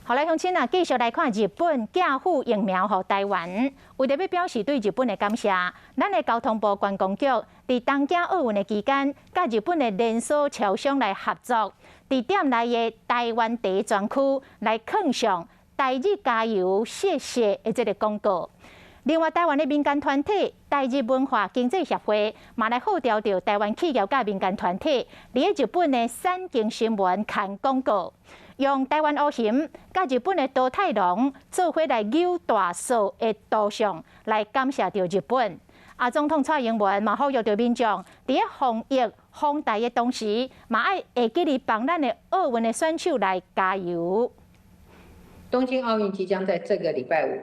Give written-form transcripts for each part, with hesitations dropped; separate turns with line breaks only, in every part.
后来乡亲啊，继续来看日本寄付疫苗予台湾，为着要表示对日本的感谢，咱的交通部观光局伫东京奥运的期间，甲日本的连锁超商来合作，伫店内的台湾茶专区来放上“台日加油，谢谢”的这个广告。另外，台湾的民间团体台日文化经济协会嘛来号召着台湾企业甲民间团体，伫日本的产经新闻刊广告。用台湾乌熊甲日本的桃太郎做伙来扭大扫的图像，来感谢着日本。总统蔡英文嘛呼吁着民众，伫咧防疫防台的同时，嘛爱会记哩帮咱的奥运的选手来加油。
东京奥运即将在这个礼拜5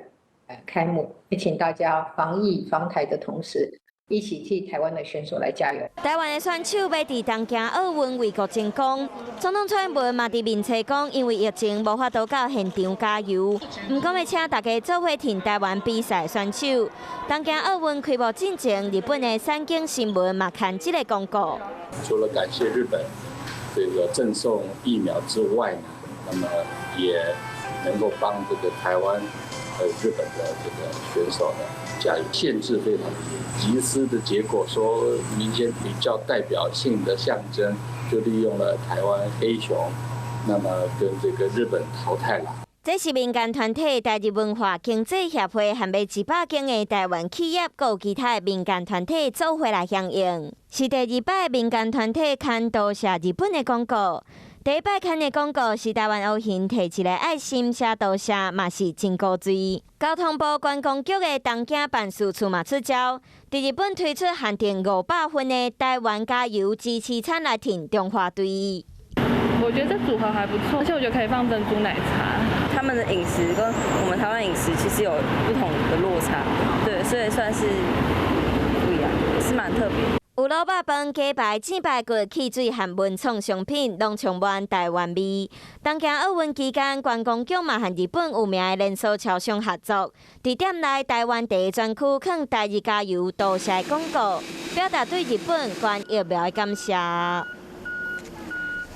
开幕，也请大家防疫防台的同时，一起替台湾的选手来加油。
台湾的选手要伫东京奥运为国争光，总统蔡英文嘛伫面册讲，因为疫情无法度到现场加油，唔讲要请大家做伙替台湾比赛选手。东京奥运开幕之前，日本的产经新闻嘛刊这个广告。
除了感谢日本这个赠送疫苗之外呢，那么也能够帮这个台湾日本的这个选手呢。加油！限制非常集思的结果，说民间比较代表性的象征，就利用了台湾黑熊，那么跟这个日本桃太郎。
这是民间团体台日文化经济协会和约200间的台湾企业，和其他的民间团体做伙来响应。是第2摆民间团体刊多谢日本的广告。第1摆刊的广告是台湾乌熊摕一个爱心写多谢，嘛是真高水。交通部观光局的东京办事处嘛出招，伫日本推出限定500份的台湾加油支持餐来挺中华队。
我觉得这组合还不错，而且我觉得可以放珍珠奶茶。
他们的饮食跟我们台湾饮食其实有不同的落差，对，所以算是不一样，是蛮特别。
有卤肉饭、鸡排、煎排骨、汽水和文创商品，拢充满台湾味。东京奥运期间，观光局嘛和日本有名的连锁超商合作，伫店内台湾茶专区放台日加油多谢广告，表达对日本关疫苗的感谢。